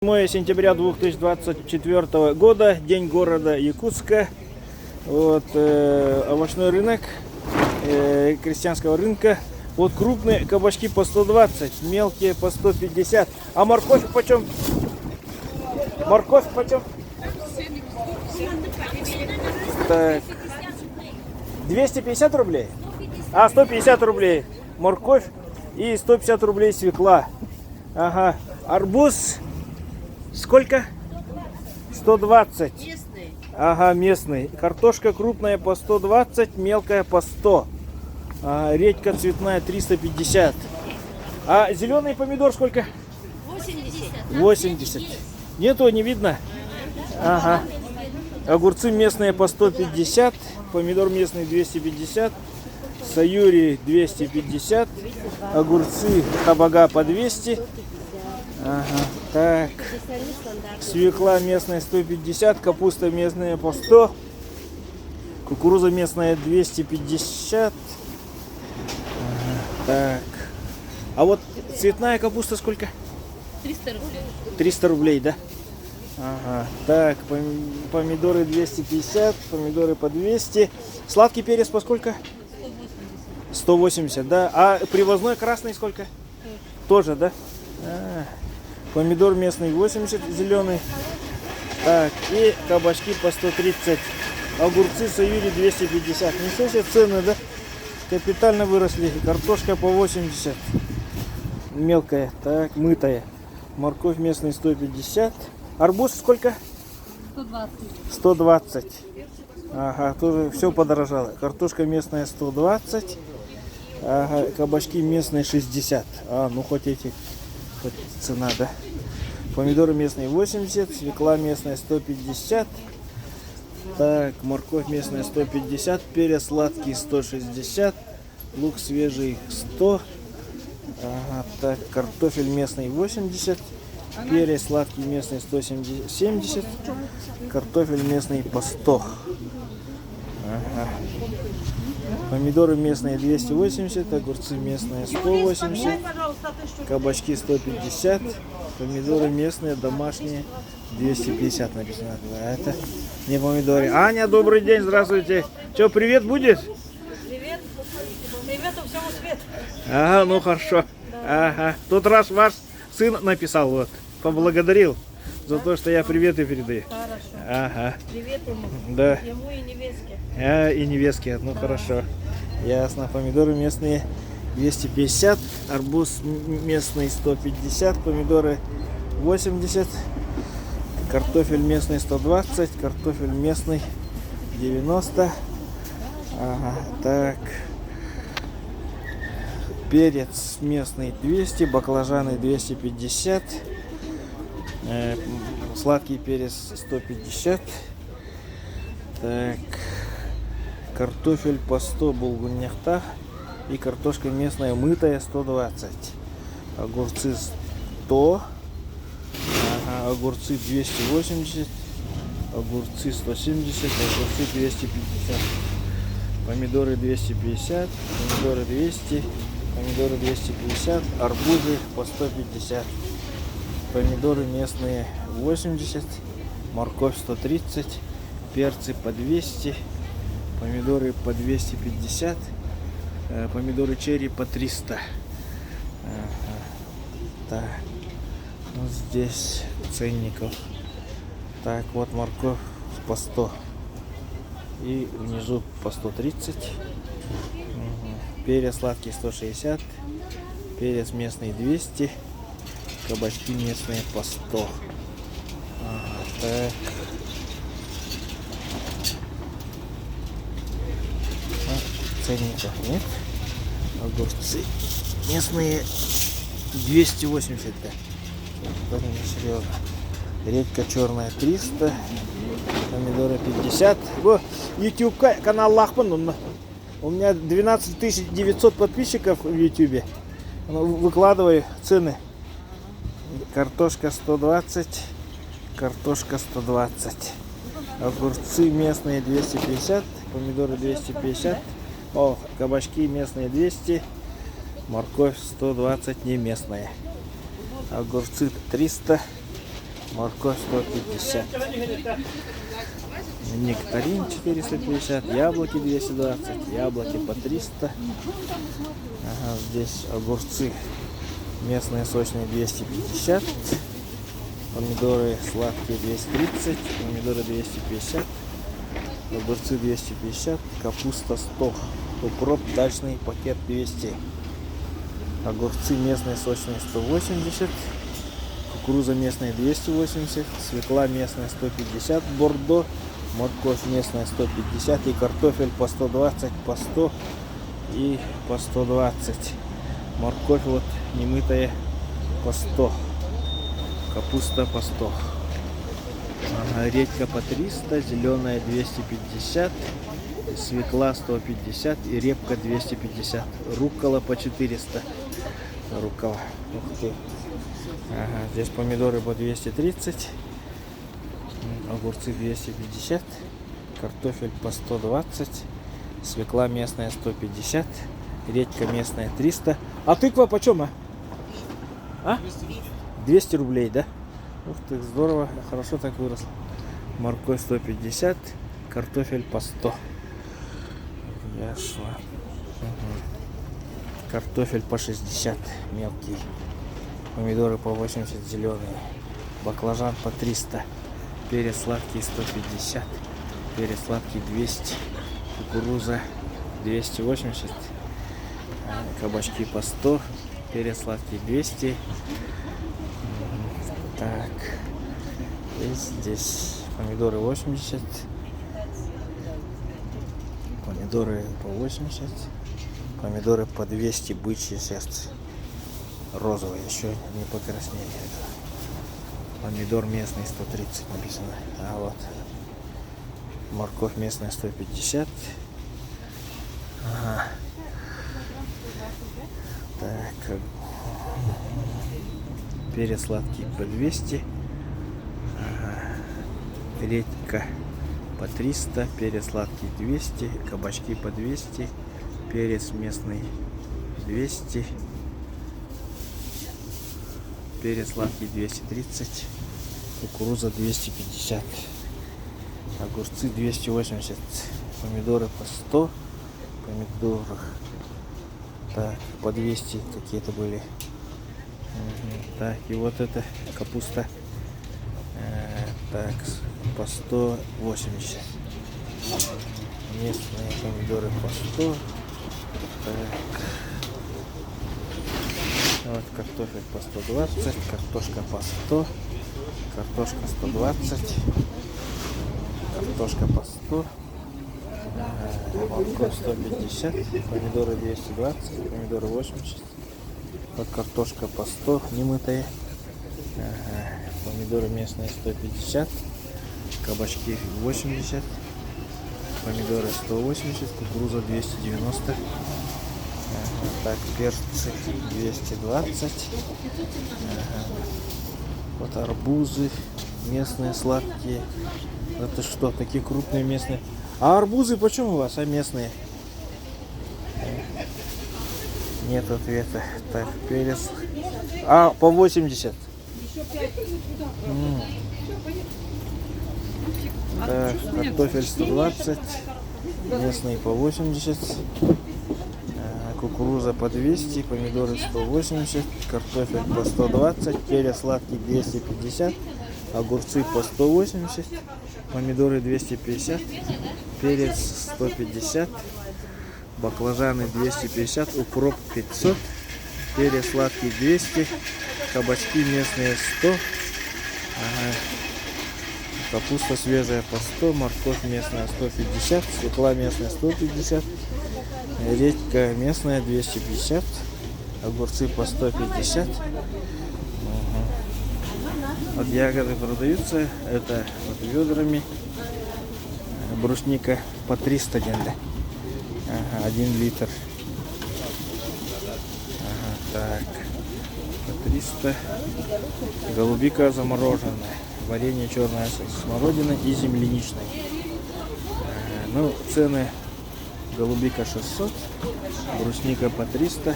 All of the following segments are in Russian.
7 сентября 2024 года, день города Якутска. Вот, овощной рынок, крестьянского рынка. Вот крупные кабачки по 120, мелкие по 150. А морковь почем? Морковь почем? Так. 250 рублей? А, 150 рублей морковь и 150 рублей свекла. Ага. Арбуз сколько? 120. Местный. Ага, местный. Картошка крупная по 120, мелкая по 100. Редька цветная 350. А зеленый помидор сколько? 80. 80. Нету, не видно? Ага. Огурцы местные по 150, помидор местный 250, саюри 250, огурцы хабага по 200. Ага, так. Свекла местная 150, капуста местная по 100, кукуруза местная 250. Ага, так. А вот цветная капуста сколько? 300 рублей. 300 рублей, да? Ага, так, помидоры 250, помидоры по 200. Сладкий перец по сколько? 180, да? А привозной красный сколько? Тоже, да? Помидор местный 80, зеленый. Так, и кабачки по 130. Огурцы саюри 250. Ничего себе цены, да? Капитально выросли. Картошка по 80. Мелкая, так, мытая. Морковь местный 150. Арбуз сколько? 120. 120. Ага, тоже все подорожало. Картошка местная 120. Ага, кабачки местные 60. Ну хоть эти, хоть цена, да. Помидоры местные 80, свекла местная 150. Так, морковь местная 150, перец сладкий 160, лук свежий 100. Ага, так, картофель местный 80, перец сладкий местный 170, картофель местный по 100. Ага. Помидоры местные 280, огурцы местные 180, кабачки 150, помидоры местные домашние 250 написано. А это не помидоры. Аня, добрый день, здравствуйте. Что, привет будет? Привет. Привет всему свету. Ага, ну хорошо. Ага. Тот раз ваш сын написал, вот, поблагодарил за то, что я приветы передаю. Хорошо. Ага. Привет ему. Да. Ему и невестке. И невестки, ну хорошо. Ясно. Помидоры местные 250, арбуз местный 150, помидоры 80, картофель местный 120, картофель местный 90. Ага, так. Перец местный 200, баклажаны 250, сладкий перец 150. Так. Картофель по 100 булгуньяхта и картошка местная мытая 120. Огурцы 100. Ага, огурцы 280. Огурцы 170. Огурцы 250. Помидоры 250. Помидоры 200. Помидоры 250. Арбузы по 150. Помидоры местные 80. Морковь 130. Перцы по 200. Помидоры по 250, помидоры черри по 300. Ага. Так, ну здесь ценников. Так, вот морковь по 100 и внизу по 130. Угу. Перец сладкий 160, перец местный 200, кабачки местные по 100. Ага, так. Ценников нет. Огурцы местные 280, да. Это не серьезно. Редька черная 300, помидоры 50. YouTube канал Лахман. У меня 12 900 подписчиков в YouTube. Выкладываю цены. Картошка 120, картошка 120. Огурцы местные 250, помидоры 250. Кабачки местные 200, морковь 120 не местная. Огурцы 300, Морковь 150. Нектарин 450. Яблоки 220. Яблоки по 300. Ага, здесь огурцы местные сочные 250. Помидоры сладкие 230. Помидоры 250. Огурцы 250. Капуста 100. Укроп дачный пакет 200. Огурцы местные сочные 180. Кукуруза местная 280. Свекла местная 150. Бордо. Морковь местная 150. И картофель по 120, по 100 и по 120. Морковь вот немытая по 100. Капуста по 100. Редька по 300. Зеленая 250. Свекла 150 и репка 250. Руккола по 400. Руккола. Ух ты. Ага, здесь помидоры по 230. Огурцы 250. Картофель по 120. Свекла местная 150. Редька местная 300. А тыква почем, а? 200 рублей, да? Ух ты, здорово. Хорошо так выросло. Морковь 150. Картофель по 100. Ясно. Угу. Картофель по 60 мелкий. Помидоры по 80 зеленые. Баклажан по 300. Перец сладкий 150. Перец сладкий 200. Кукуруза 280. Кабачки по 100. Перец сладкий 200. Так. И здесь помидоры 80. Помидоры по 80. Помидоры по 200 бычьи сердце. Розовые, еще не покраснели. Помидор местный 130 написано. А вот морковь местная 150. Ага. Так. Перец сладкий по 200. Ага. Редька по 300, перец сладкий 200, кабачки по 200, перец местный 200, перец сладкий 230, кукуруза 250, огурцы 280, помидоры по 100, помидоры так, по 200 какие-то были. Так, и вот это капуста так, по 180. Местные помидоры по 100. Так. Вот картофель по 120, картошка по 100, картошка 120, картошка по 100, морковь 150, помидоры 220, помидоры 80. Вот картошка по 100, немытая. Помидоры местные 150, кабачки 80, помидоры 180, кукуруза 290. Так, перцы 220. Вот арбузы местные сладкие. Это что, такие крупные местные? А арбузы почем у вас, а местные? Нет ответа. Так, перец. А, по 80. Так, картофель 120, местный по 80, кукуруза по 200, помидоры 180, картофель по 120, перец сладкий 250, огурцы по 180, помидоры 250, перец 150, баклажаны 250, укроп 500, перец сладкий 200, кабачки местные 100, капуста свежая по 100, морковь местная 150, свекла местная 150, редька местная 250, огурцы по 150. Вот ягоды продаются, это вот ведрами, брусника по 300 генде, 1 литр. Так, по 300. Голубика замороженная, варенье черное со смородиной и земляничной. Ну, цены: голубика 600, брусника по 300,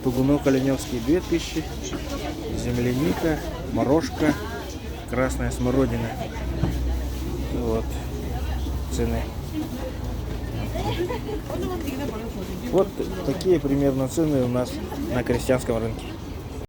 тугунок оленевский 2000, земляника, морожка красная смородина. Вот цены. Вот такие примерно цены у нас на крестьянском рынке.